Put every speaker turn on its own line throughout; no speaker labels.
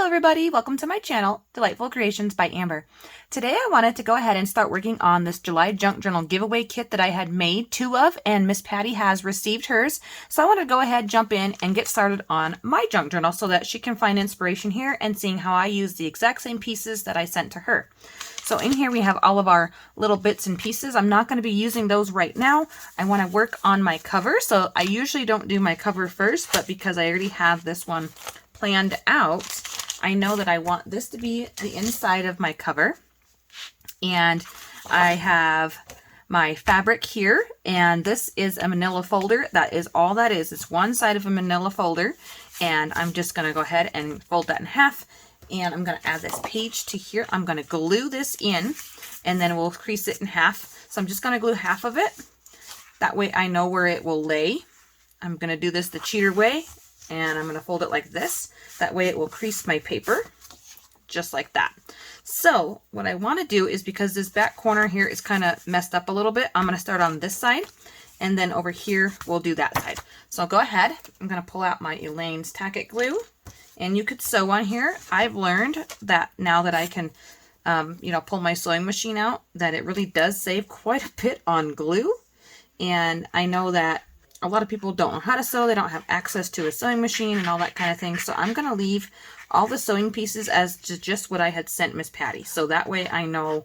Hello everybody, welcome to my channel, Delightful Creations by Amber. Today I wanted to go ahead and start working on this July Junk Journal giveaway kit that I had made 2 of, and Miss Patty has received hers. So I want to go ahead, jump in, and get started on my junk journal so that she can find inspiration here and seeing how I use the exact same pieces that I sent to her. So in here we have all of our little bits and pieces. I'm not going to be using those right now. I want to work on my cover, so I usually don't do my cover first, but because I already have this one planned out, I know that I want this to be the inside of my cover. And I have my fabric here, and this is a manila folder. That is all that is. It's one side of a manila folder, and I'm just going to go ahead and fold that in half. And I'm going to add this page to here. I'm going to glue this in, and then we'll crease it in half. So I'm just going to glue half of it. That way I know where it will lay. I'm going to do this the cheater way, and I'm going to fold it like this. That way it will crease my paper, just like that. So what I want to do is, because this back corner here is kind of messed up a little bit, I'm going to start on this side, and then over here we'll do that side. So I'll go ahead. I'm going to pull out my Elaine's Tack-It Glue. And you could sew on here. I've learned that now that I can, pull my sewing machine out, that it really does save quite a bit on glue. And I know that a lot of people don't know how to sew. They don't have access to a sewing machine and all that kind of thing. So I'm going to leave all the sewing pieces as just what I had sent Miss Patty. So that way I know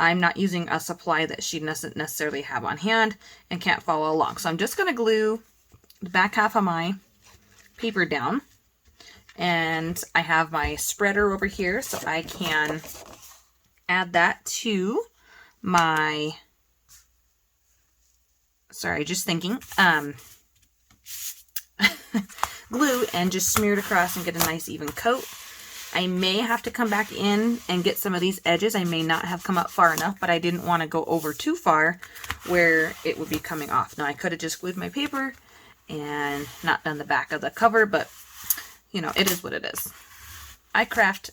I'm not using a supply that she doesn't necessarily have on hand and can't follow along. So I'm just going to glue the back half of my paper down. And I have my spreader over here, so I can add that to my, glue, and just smear it across and get a nice even coat. I may have to come back in and get some of these edges. I may not have come up far enough, but I didn't want to go over too far where it would be coming off. Now I could have just glued my paper and not done the back of the cover, but you know, it is what it is. I craft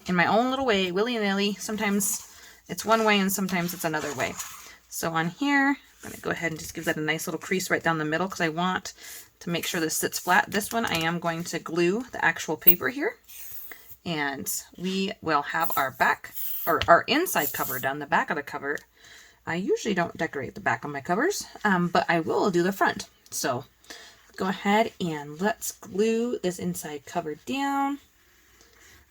in my own little way, willy-nilly. Sometimes it's one way and sometimes it's another way. So on here, I'm going to go ahead and just give that a nice little crease right down the middle because I want to make sure this sits flat. This one I am going to glue the actual paper here. And we will have our back, or our inside cover done. The back of the cover, I usually don't decorate the back of my covers, but I will do the front. So go ahead and let's glue this inside cover down.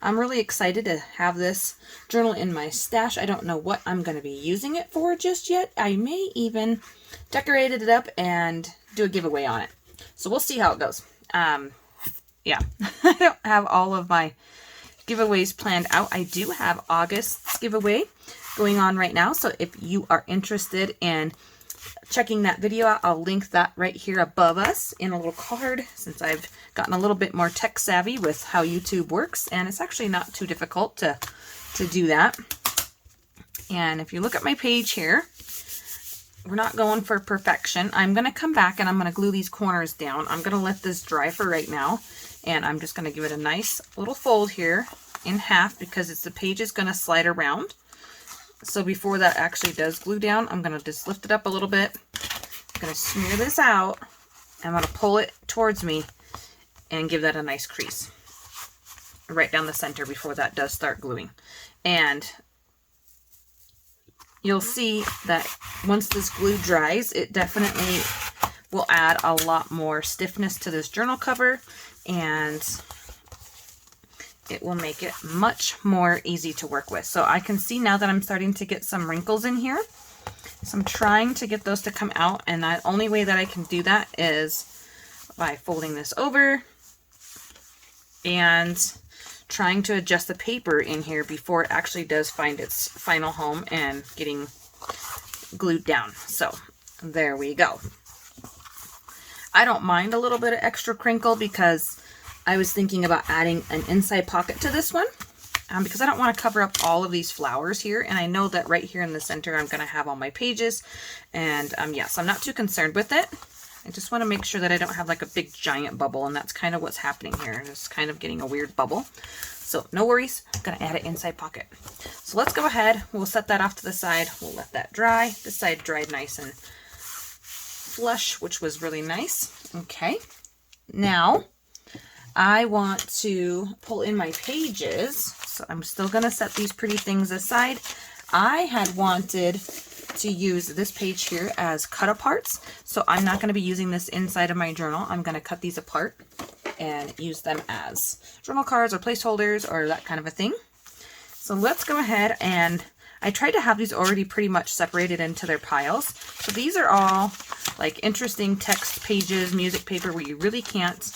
I'm really excited to have this journal in my stash. I don't know what I'm going to be using it for just yet. I may even decorate it up and do a giveaway on it. So we'll see how it goes. Yeah, I don't have all of my giveaways planned out. I do have August's giveaway going on right now. So if you are interested in checking that video out, I'll link that right here above us in a little card, since I've gotten a little bit more tech savvy with how YouTube works, and it's actually not too difficult to do that. And if you look at my page here, we're not going for perfection. I'm going to come back and I'm going to glue these corners down. I'm going to let this dry for right now, and I'm just going to give it a nice little fold here in half because the page is going to slide around. So before that actually does glue down, I'm going to just lift it up a little bit. I'm going to smear this out. I'm going to pull it towards me and give that a nice crease right down the center before that does start gluing. And you'll see that once this glue dries, it definitely will add a lot more stiffness to this journal cover, and it will make it much more easy to work with. So I can see now that I'm starting to get some wrinkles in here. So I'm trying to get those to come out, and the only way that I can do that is by folding this over and trying to adjust the paper in here before it actually does find its final home and getting glued down. So there we go. I don't mind a little bit of extra crinkle because I was thinking about adding an inside pocket to this one because I don't want to cover up all of these flowers here. And I know that right here in the center, I'm going to have all my pages. And yes, I'm not too concerned with it. I just want to make sure that I don't have like a big giant bubble. And that's kind of what's happening here. It's kind of getting a weird bubble. So no worries. I'm going to add an inside pocket. So let's go ahead. We'll set that off to the side. We'll let that dry. This side dried nice and flush, which was really nice. Okay. Now I want to pull in my pages. So I'm still going to set these pretty things aside. I had wanted to use this page here as cut aparts. So I'm not going to be using this inside of my journal. I'm going to cut these apart and use them as journal cards or placeholders or that kind of a thing. So let's go ahead, and I tried to have these already pretty much separated into their piles. So these are all like interesting text pages, music paper where you really can't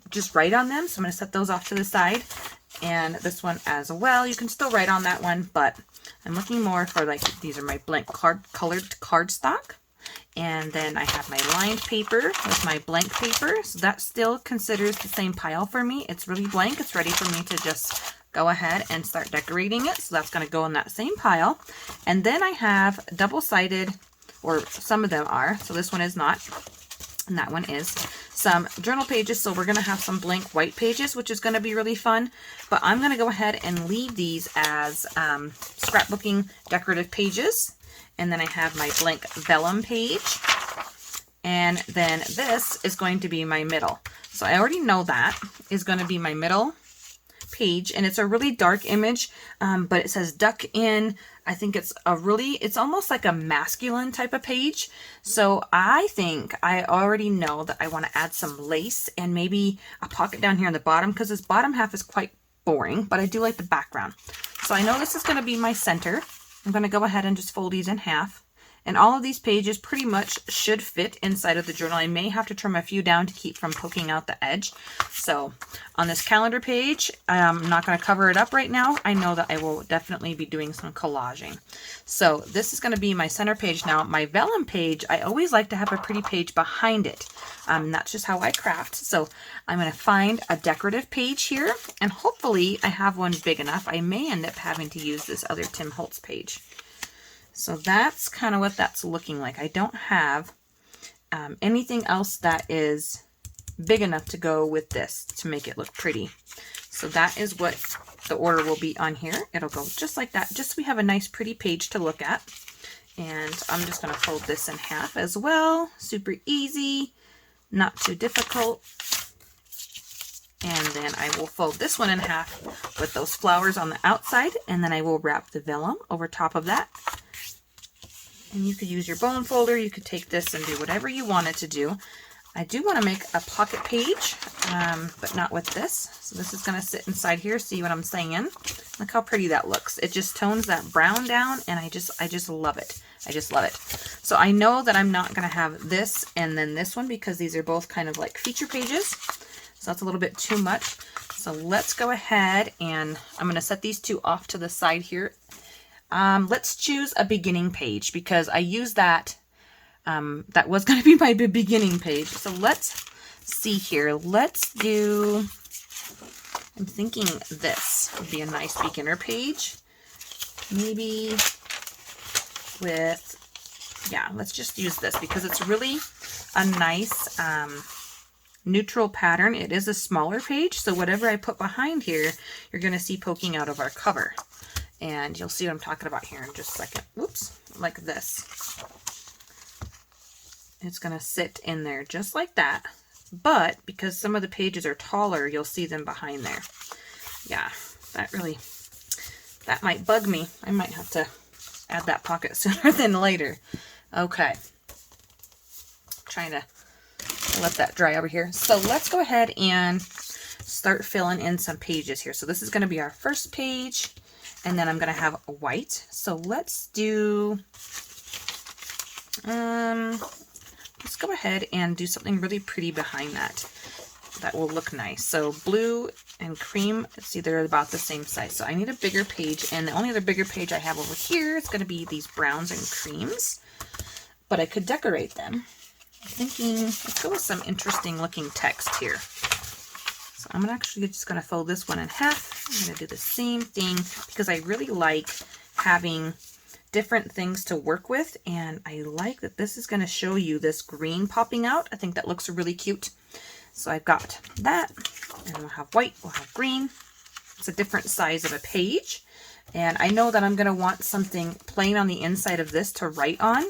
just write on them. So I'm going to set those off to the side. And this one as well, you can still write on that one, but I'm looking more for like, these are my blank colored cardstock. And then I have my lined paper with my blank paper. So that still considers the same pile for me. It's really blank. It's ready for me to just go ahead and start decorating it. So that's going to go in that same pile. And then I have double-sided, or some of them are. So this one is not. And that one is some journal pages. So we're going to have some blank white pages, which is going to be really fun. But I'm going to go ahead and leave these as scrapbooking decorative pages. And then I have my blank vellum page. And then this is going to be my middle. So I already know that is going to be my middle page. And it's a really dark image, but it says duck in. I think it's it's almost like a masculine type of page. So I think I already know that I want to add some lace and maybe a pocket down here on the bottom, because this bottom half is quite boring, but I do like the background. So I know this is going to be my center. I'm going to go ahead and just fold these in half. And all of these pages pretty much should fit inside of the journal. I may have to trim a few down to keep from poking out the edge. So on this calendar page, I'm not going to cover it up right now. I know that I will definitely be doing some collaging. So this is going to be my center page. Now my vellum page, I always like to have a pretty page behind it. That's just how I craft. So I'm going to find a decorative page here, and hopefully I have one big enough. I may end up having to use this other Tim Holtz page. So that's kind of what that's looking like. I don't have anything else that is big enough to go with this to make it look pretty. So that is what the order will be on here. It'll go just like that, just so we have a nice pretty page to look at. And I'm just going to fold this in half as well. Super easy, not too difficult. And then I will fold this one in half with those flowers on the outside, and then I will wrap the vellum over top of that. And you could use your bone folder. You could take this and do whatever you wanted to do. I do want to make a pocket page, but not with this. So this is going to sit inside here. See what I'm saying? Look how pretty that looks. It just tones that brown down, and I just love it. I just love it. So I know that I'm not going to have this and then this one, because these are both kind of like feature pages. So that's a little bit too much. So let's go ahead, and I'm going to set these two off to the side here. Let's choose a beginning page, because I use that. That was going to be my beginning page. So let's see here. Let's do, I'm thinking this would be a nice beginner page. Maybe with, yeah, let's just use this because it's really a nice neutral pattern. It is a smaller page, so whatever I put behind here, you're going to see poking out of our cover. And you'll see what I'm talking about here in just a second. Whoops, like this. It's going to sit in there just like that. But because some of the pages are taller, you'll see them behind there. Yeah, that might bug me. I might have to add that pocket sooner than later. Okay. Trying to let that dry over here. So let's go ahead and start filling in some pages here. So this is going to be our first page. And then I'm going to have white. So let's do, let's go ahead and do something really pretty behind that. That will look nice. So blue and cream, let's see, they're about the same size. So I need a bigger page. And the only other bigger page I have over here is going to be these browns and creams. But I could decorate them. I'm thinking, let's go with some interesting looking text here. So I'm actually just going to fold this one in half. I'm going to do the same thing because I really like having different things to work with. And I like that this is going to show you this green popping out. I think that looks really cute. So I've got that, and we'll have white, we'll have green. It's a different size of a page. And I know that I'm going to want something plain on the inside of this to write on,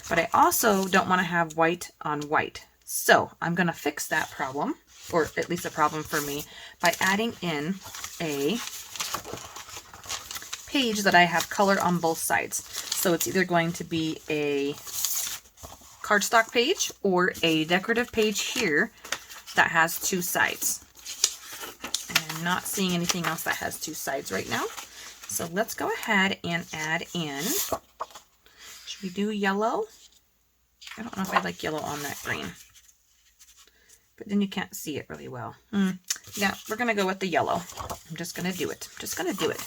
but I also don't want to have white on white. So I'm going to fix that problem. or at least a problem for me, by adding in a page that I have color on both sides. So it's either going to be a cardstock page or a decorative page here that has two sides. And I'm not seeing anything else that has two sides right now. So let's go ahead and add in, should we do yellow? I don't know if I like yellow on that green, but then you can't see it really well. Yeah, we're going to go with the yellow. I'm just going to do it. Just going to do it.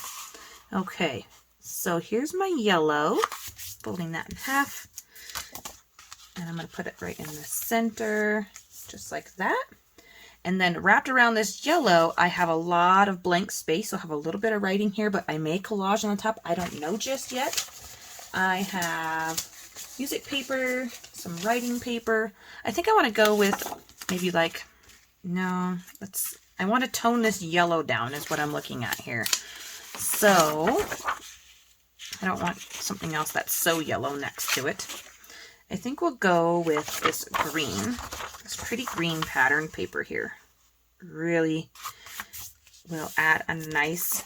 Okay, so here's my yellow, folding that in half, and I'm going to put it right in the center, just like that. And then wrapped around this yellow, I have a lot of blank space. So I have a little bit of writing here, but I may collage on the top. I don't know just yet. I have music paper, some writing paper. I think I want to go with maybe like, no, I want to tone this yellow down is what I'm looking at here. So I don't want something else that's so yellow next to it. I think we'll go with this green, this pretty green pattern paper here. Really will add a nice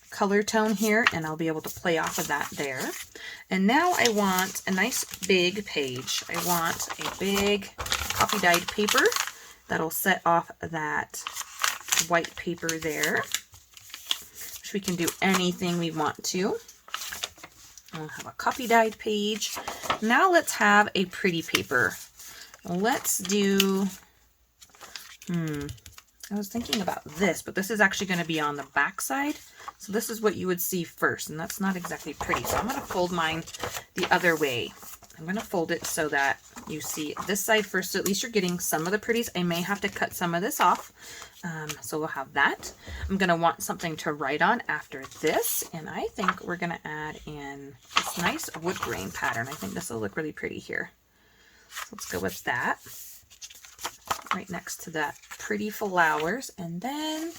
color tone here, and I'll be able to play off of that there. And now I want a nice big page. I want a big copy dyed paper that'll set off that white paper there. Which we can do anything we want to. I'll have a copy dyed page. Now let's have a pretty paper. Let's do, I was thinking about this, but this is actually going to be on the back side. So this is what you would see first, and that's not exactly pretty. So I'm going to fold mine the other way. I'm going to fold it so that you see this side first, so at least you're getting some of the pretties. I may have to cut some of this off, so we'll have that. I'm going to want something to write on after this, and I think we're going to add in this nice wood grain pattern. I think this will look really pretty here. So let's go with that right next to that pretty flowers. And then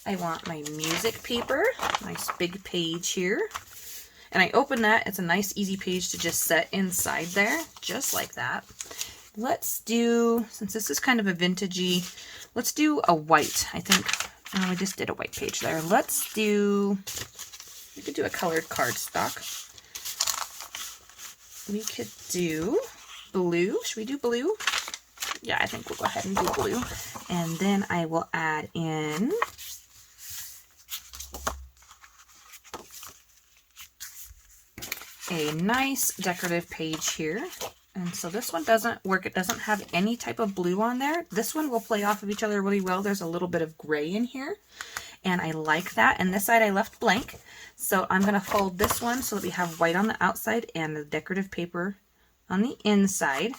I want my music paper, nice big page here. And I open that, it's a nice easy page to just set inside there, just like that. Let's do, since this is kind of a vintagey, let's do a white. I think, oh, I just did a white page there. Let's do, we could do a colored cardstock. We could do blue. Should we do blue? Yeah, I think we'll go ahead and do blue. And then I will add in a nice decorative page here. And so this one doesn't work. It doesn't have any type of blue on there. This one will play off of each other really well. There's a little bit of gray in here, and I like that. And this side I left blank. So I'm going to fold this one so that we have white on the outside and the decorative paper on the inside,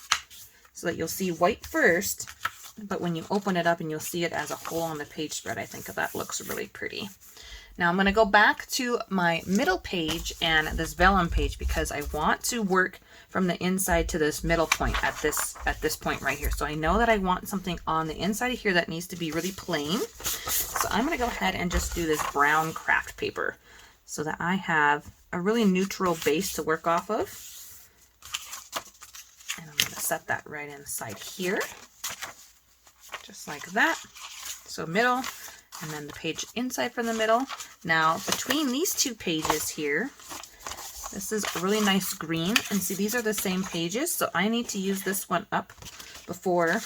so that you'll see white first, but when you open it up and you'll see it as a whole on the page spread, I think that looks really pretty. Now I'm going to go back to my middle page and this vellum page because I want to work from the inside to this middle point at this point right here. So I know that I want something on the inside of here that needs to be really plain. So I'm going to go ahead and just do this brown craft paper so that I have a really neutral base to work off of. And I'm going to set that right inside here, just like that. So middle, and then the page inside from the middle. Now between these two pages here, this is a really nice green, and see these are the same pages, so I need to use this one up before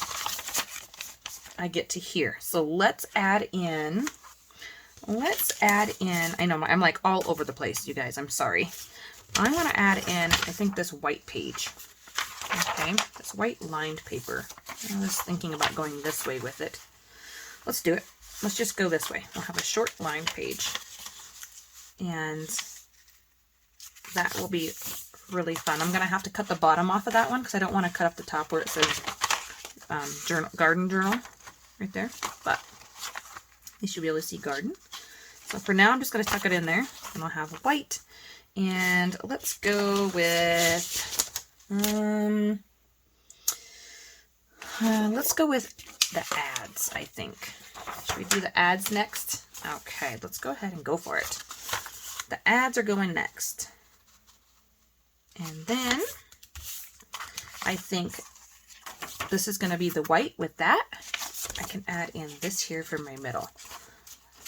I get to here. So let's add in, I know I'm like all over the place, you guys, I'm sorry. I'm going to add in, I think, this white page. Okay, this white lined paper. I was thinking about going this way with it. Let's do it. Let's just go this way. We'll have a short lined page. And that will be really fun. I'm going to have to cut the bottom off of that one because I don't want to cut off the top where it says garden journal right there. But at least you'll be able to see garden. So for now, I'm just going to tuck it in there. And I'll have white. And let's go with... let's go with the ads, I think. Should we do the ads next? Okay, let's go ahead and go for it. The ads are going next. And then I think this is going to be the white with that. I can add in this here for my middle,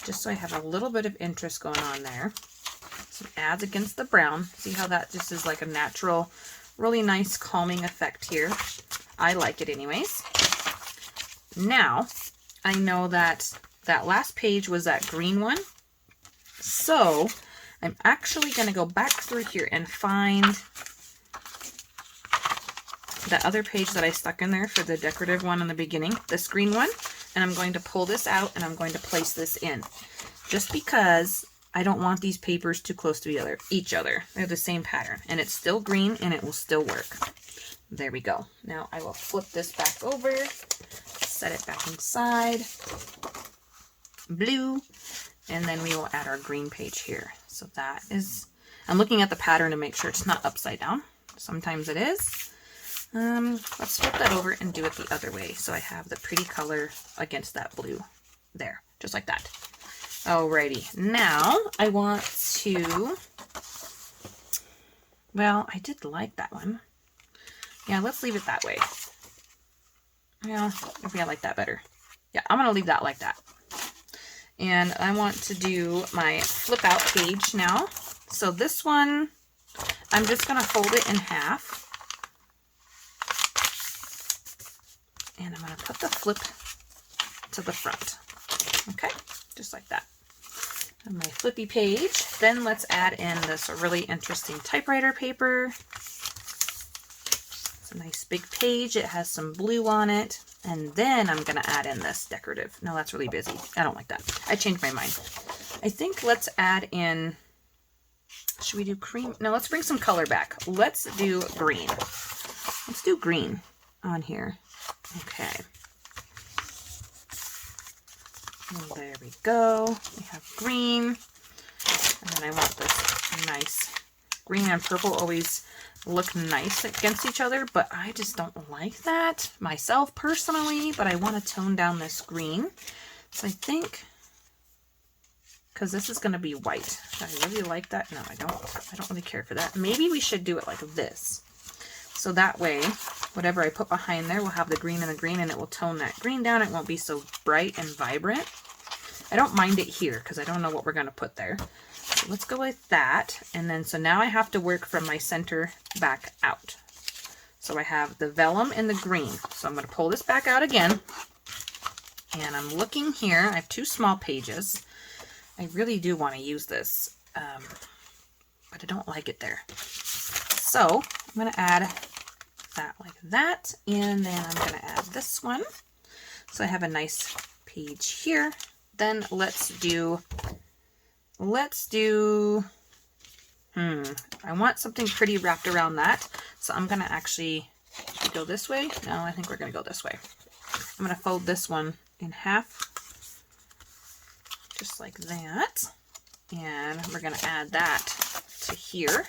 just so I have a little bit of interest going on there. Some adds against the brown. See how that just is like a natural, really nice calming effect here. I like it anyways. Now, I know that that last page was that green one. So, I'm actually going to go back through here and find the other page that I stuck in there for the decorative one in the beginning, this green one. And I'm going to pull this out and I'm going to place this in. Just because I don't want these papers too close to each other. They're the same pattern. And it's still green and it will still work. There we go. Now I will flip this back over, set it back inside, blue, and then we will add our green page here. So that is, I'm looking at the pattern to make sure it's not upside down. Sometimes it is. Let's flip that over and do it the other way. So I have the pretty color against that blue there, just like that. Alrighty, now I want to, well, I did like that one. Yeah, let's leave it that way. Yeah, maybe I like that better. Yeah, I'm going to leave that like that. And I want to do my flip out page now. So this one, I'm just going to fold it in half. And I'm going to put the flip to the front. Okay, just like that. And my flippy page. Then let's add in this really interesting typewriter paper. It's a nice big page. It has some blue on it. And then I'm going to add in this decorative. No, that's really busy. I don't like that. I changed my mind. I think let's add in, should we do cream? No, let's bring some color back. Let's do green. Let's do green on here. Okay. And there we go. We have green. And then I want this nice green and purple always look nice against each other, but I just don't like that myself personally, but I want to tone down this green. So I think, because this is going to be white. I really like that. No, I don't really care for that. Maybe we should do it like this. So that way, whatever I put behind there will have the green and the green, and it will tone that green down. It won't be so bright and vibrant. I don't mind it here because I don't know what we're going to put there. So let's go with that. And then, so now I have to work from my center back out. So I have the vellum and the green. So I'm going to pull this back out again. And I'm looking here. I have two small pages. I really do want to use this, but I don't like it there. So I'm going to add that like that. And then I'm going to add this one. So I have a nice page here. Then let's do, I want something pretty wrapped around that. So I'm going to actually, should we go this way? No, I think we're going to go this way. I'm going to fold this one in half, just like that. And we're going to add that to here.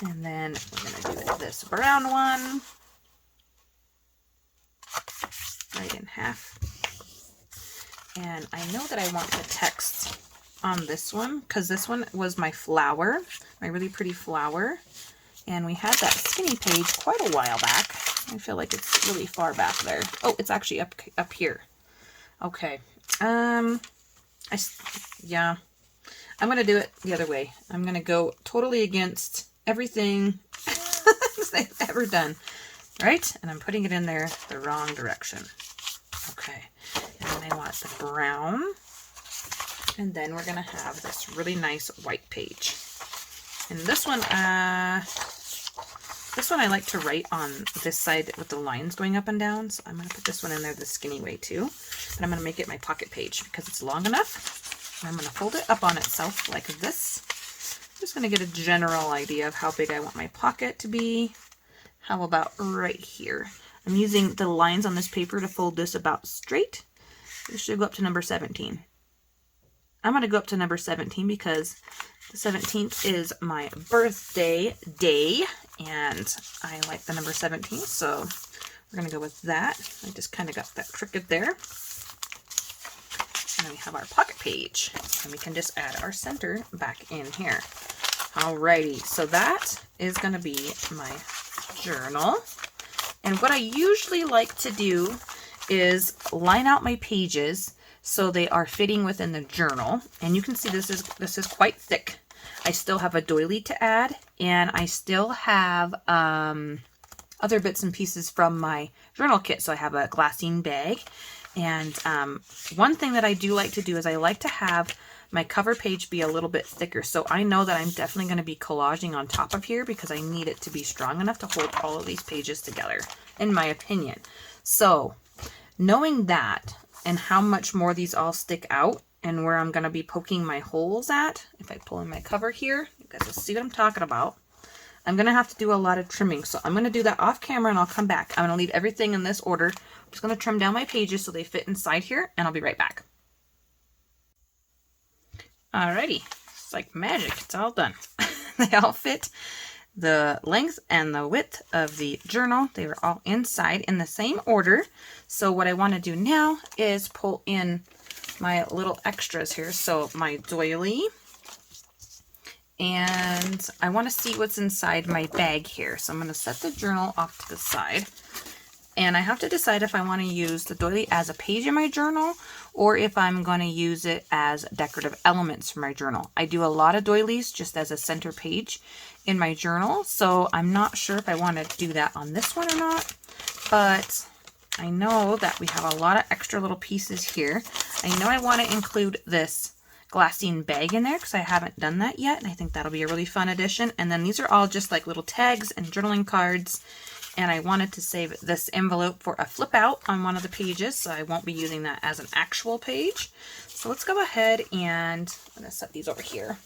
And then we're going to do this brown one right in half. And I know that I want the text on this one because this one was my flower, my really pretty flower. And we had that skinny page quite a while back. I feel like it's really far back there. Oh, it's actually up here. Okay. Yeah. I'm going to do it the other way. I'm going to go totally against everything I've ever done. Right? And I'm putting it in there the wrong direction. Okay. And then I want the brown. And then we're going to have this really nice white page. And this one I like to write on this side with the lines going up and down. So I'm going to put this one in there the skinny way too. But I'm going to make it my pocket page because it's long enough. And I'm going to fold it up on itself like this. I'm just going to get a general idea of how big I want my pocket to be. How about right here? I'm using the lines on this paper to fold this about straight. This should go up to number 17. I'm going to go up to number 17 because the 17th is my birthday day, and I like the number 17, so we're going to go with that. I just kind of got that crooked there. And then we have our pocket page, and we can just add our center back in here. Alrighty, so that is going to be my journal. And what I usually like to do is line out my pages so they are fitting within the journal. And you can see this is quite thick. I still have a doily to add, and I still have other bits and pieces from my journal kit. So I have a glassine bag, and one thing that I do like to do is I like to have my cover page be a little bit thicker. So I know that I'm definitely going to be collaging on top of here because I need it to be strong enough to hold all of these pages together, in my opinion. So knowing that and how much more these all stick out and where I'm going to be poking my holes at, if I pull in my cover here, you guys will see what I'm talking about. I'm going to have to do a lot of trimming. So I'm going to do that off camera and I'll come back. I'm going to leave everything in this order. I'm just going to trim down my pages so they fit inside here, and I'll be right back. Alrighty, it's like magic. It's all done. They all fit the length and the width of the journal. They were all inside in the same order. So what I want to do now is pull in my little extras here. So my doily, and I want to see what's inside my bag here. So I'm going to set the journal off to the side, and I have to decide if I want to use the doily as a page in my journal or if I'm going to use it as decorative elements for my journal. I do a lot of doilies just as a center page in my journal, so I'm not sure if I want to do that on this one or not, but I know that we have a lot of extra little pieces here. I know I want to include this glassine bag in there because I haven't done that yet, and I think that'll be a really fun addition. And then these are all just like little tags and journaling cards, and I wanted to save this envelope for a flip out on one of the pages, so I won't be using that as an actual page. So let's go ahead and I'm going to set these over here.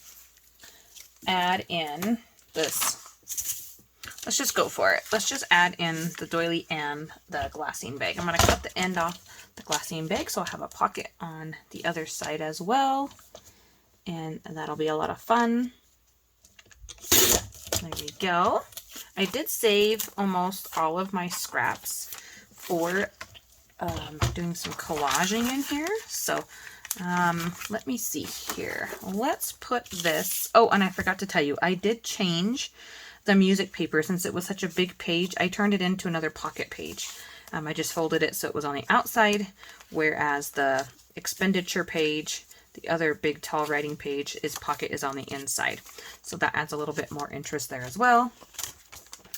Add in this. Let's just go for it. Let's just add in the doily and the glassine bag. I'm going to cut the end off the glassine bag so I'll have a pocket on the other side as well, and that'll be a lot of fun. There we go. I did save almost all of my scraps for doing some collaging in here. So let me see here. Let's put this. Oh, and I forgot to tell you, I did change the music paper. Since it was such a big page, I turned it into another pocket page. I just folded it so it was on the outside, whereas the expenditure page, the other big tall writing page, pocket is on the inside. So that adds a little bit more interest there as well.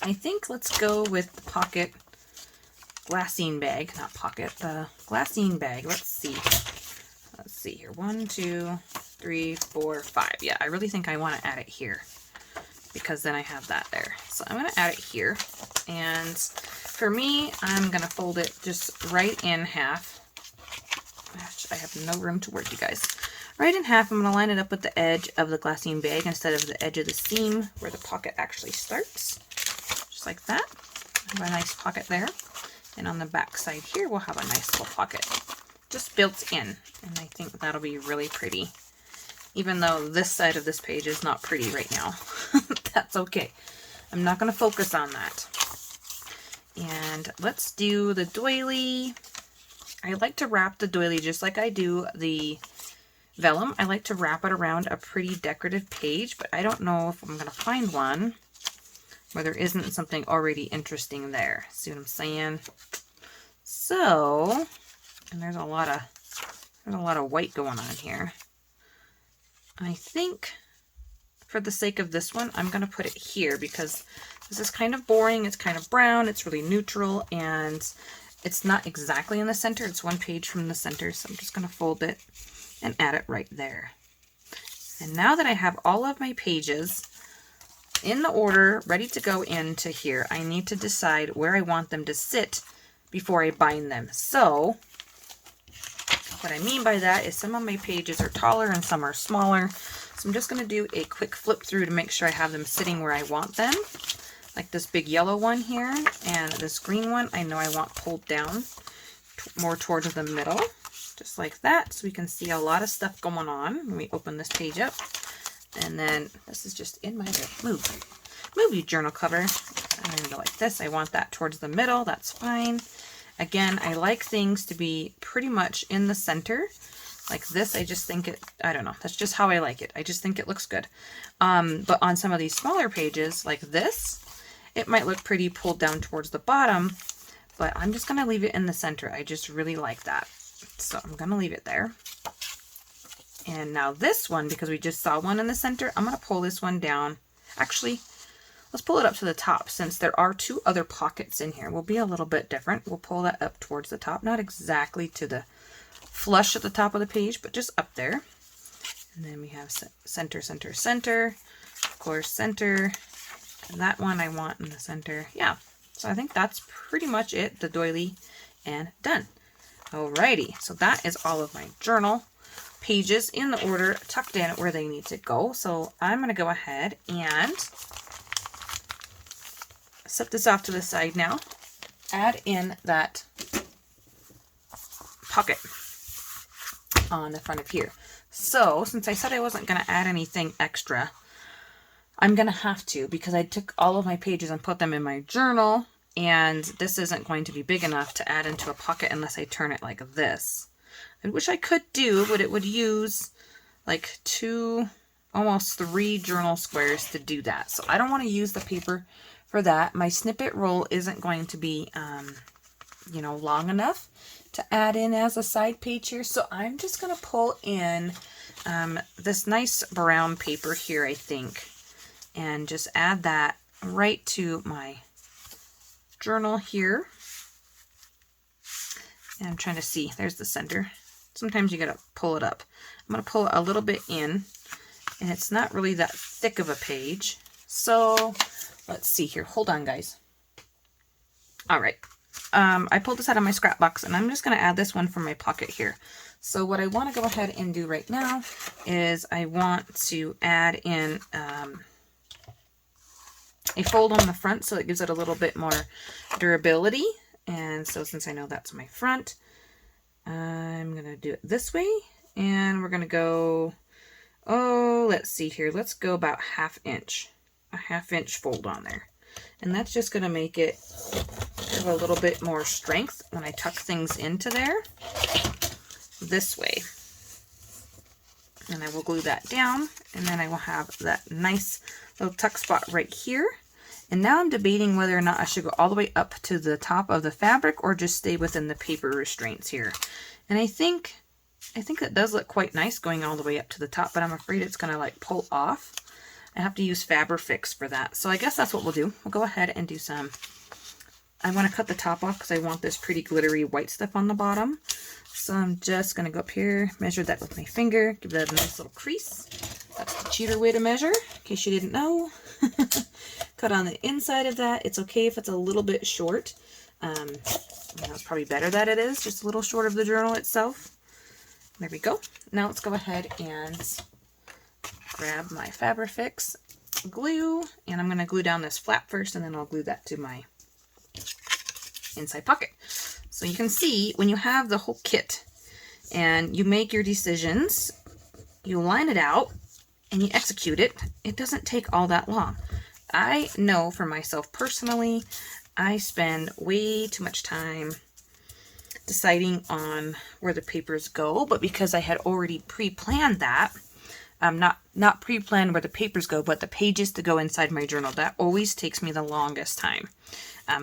I think let's go with the pocket glassine bag, not pocket, the glassine bag. Let's see here. 1, 2, 3, 4, 5. Yeah, I really think I want to add it here because then I have that there. So I'm going to add it here. And for me, I'm going to fold it just right in half. Gosh, I have no room to work, you guys. Right in half, I'm going to line it up with the edge of the glassine bag instead of the edge of the seam where the pocket actually starts. Just like that. I have a nice pocket there. And on the back side here, we'll have a nice little pocket just built in. And I think that'll be really pretty. Even though this side of this page is not pretty right now. That's okay. I'm not going to focus on that. And let's do the doily. I like to wrap the doily just like I do the vellum. I like to wrap it around a pretty decorative page, but I don't know if I'm going to find one where there isn't something already interesting there. See what I'm saying? So, and there's a lot of white going on here. I think for the sake of this one, I'm going to put it here because this is kind of boring. It's kind of brown. It's really neutral, and it's not exactly in the center. It's one page from the center, so I'm just going to fold it and add it right there. And now that I have all of my pages in the order ready to go into here, I need to decide where I want them to sit before I bind them. So what I mean by that is some of my pages are taller and some are smaller. So I'm just going to do a quick flip through to make sure I have them sitting where I want them. Like this big yellow one here and this green one, I know I want pulled down more towards the middle. Just like that, so we can see a lot of stuff going on when we open this page up. And then this is just in my movie journal cover. I'm going to go like this. I want that towards the middle. That's fine. Again, I like things to be pretty much in the center. Like this, I just think it, I don't know, that's just how I like it. I just think it looks good. But on some of these smaller pages, like this, it might look pretty pulled down towards the bottom. but I'm just going to leave it in the center. I just really like that. So I'm going to leave it there. And now this one, because we just saw one in the center, I'm going to pull this one down. Actually, let's pull it up to the top since there are 2 other pockets in here. We'll be a little bit different. We'll pull that up towards the top, not exactly to the flush at the top of the page, but just up there. And then we have center, center, center, of course, center. And that one I want in the center. Yeah, so I think that's pretty much it, the doily, and done. Alrighty, so that is all of my journal pages in the order, tucked in where they need to go. So I'm going to go ahead and set this off to the side now. Add in that pocket on the front of here. So since I said I wasn't going to add anything extra, I'm going to have to, because I took all of my pages and put them in my journal, and this isn't going to be big enough to add into a pocket unless I turn it like this. I wish I could do, but it would use like 2, almost 3 journal squares to do that. So I don't want to use the paper for that. My snippet roll isn't going to be, you know, long enough to add in as a side page here. So I'm just going to pull in this nice brown paper here, I think, and just add that right to my journal here. And I'm trying to see, there's the center. Sometimes you gotta pull it up. I'm gonna pull it a little bit in, and it's not really that thick of a page. So let's see here. Hold on, guys. All right. I pulled this out of my scrap box, and I'm just gonna add this one from my pocket here. So what I want to go ahead and do right now is I want to add in a fold on the front so it gives it a little bit more durability. And so since I know that's my front, I'm going to do it this way. And we're going to go, oh, let's see here. Let's go about 1/2 inch. A 1/2 inch fold on there. And that's just going to make it have a little bit more strength when I tuck things into there. This way. And I will glue that down. And then I will have that nice little tuck spot right here. And now I'm debating whether or not I should go all the way up to the top of the fabric or just stay within the paper restraints here. And I think that does look quite nice going all the way up to the top, but I'm afraid it's going to like pull off. I have to use Fabrifix for that. So I guess that's what we'll do. We'll go ahead and do some. I want to cut the top off because I want this pretty glittery white stuff on the bottom. So I'm just going to go up here, measure that with my finger, give that a nice little crease. That's the cheater way to measure, in case you didn't know. Cut on the inside of that. It's okay if it's a little bit short. It's probably better that it is, just a little short of the journal itself. There we go. Now let's go ahead and grab my Fabrifix glue, and I'm going to glue down this flap first, and then I'll glue that to my inside pocket. So you can see when you have the whole kit and you make your decisions, you line it out and you execute it, it doesn't take all that long. I know for myself personally, I spend way too much time deciding on where the papers go, but because I had already pre-planned that, not pre-planned where the papers go, but the pages to go inside my journal, that always takes me the longest time.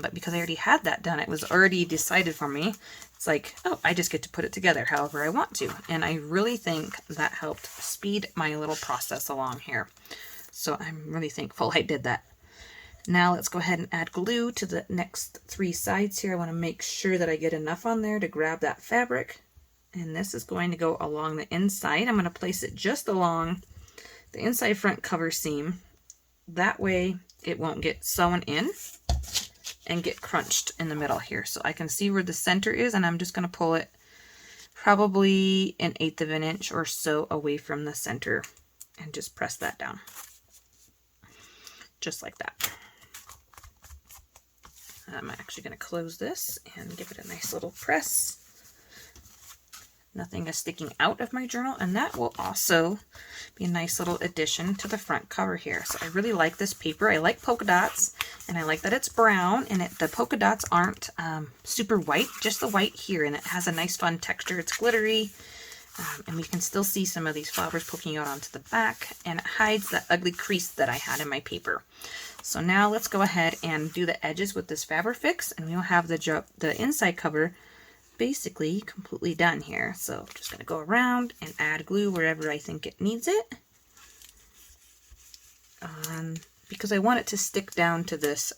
But because I already had that done, it was already decided for me. It's like, oh, I just get to put it together however I want to. And I really think that helped speed my little process along here. So I'm really thankful I did that. Now let's go ahead and add glue to the next 3 sides here. I want to make sure that I get enough on there to grab that fabric. And this is going to go along the inside. I'm going to place it just along the inside front cover seam. That way it won't get sewn in and get crunched in the middle here. So I can see where the center is, and I'm just going to pull it probably 1/8 of an inch or so away from the center and just press that down. Just like that. I'm actually going to close this and give it a nice little press. Nothing is sticking out of my journal, and that will also be a nice little addition to the front cover here. So I really like this paper. I like polka dots, and I like that it's brown, and the polka dots aren't super white, just the white here, and it has a nice fun texture. It's glittery. And we can still see some of these flowers poking out onto the back, and it hides that ugly crease that I had in my paper. So now let's go ahead and do the edges with this Fabrifix, and we'll have the inside cover basically completely done here. So I'm just going to go around and add glue wherever I think it needs it. Because I want it to stick down to this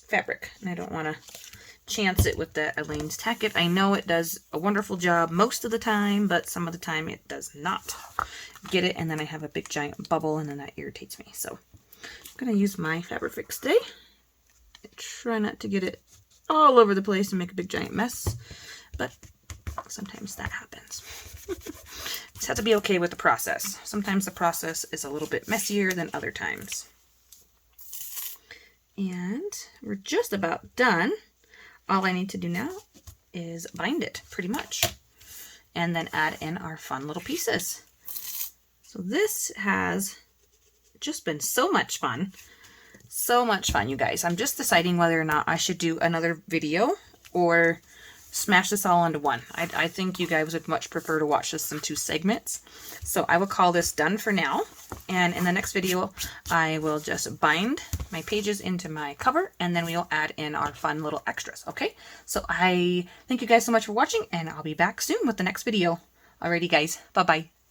fabric, and I don't want to chance it with the Elaine's Tack It. I know it does a wonderful job most of the time, but some of the time it does not get it, and then I have a big giant bubble, and then that irritates me. So I'm going to use my Fabrifix today. Try not to get it all over the place and make a big giant mess, but sometimes that happens. Just have to be okay with the process. Sometimes the process is a little bit messier than other times. And we're just about done. All I need to do now is bind it, pretty much, and then add in our fun little pieces. So this has just been so much fun. So much fun, you guys. I'm just deciding whether or not I should do another video or smash this all into one. I think you guys would much prefer to watch this in 2 segments. So I will call this done for now. And in the next video, I will just bind my pages into my cover, and then we'll add in our fun little extras. Okay, so I thank you guys so much for watching, and I'll be back soon with the next video. Alrighty guys, bye-bye.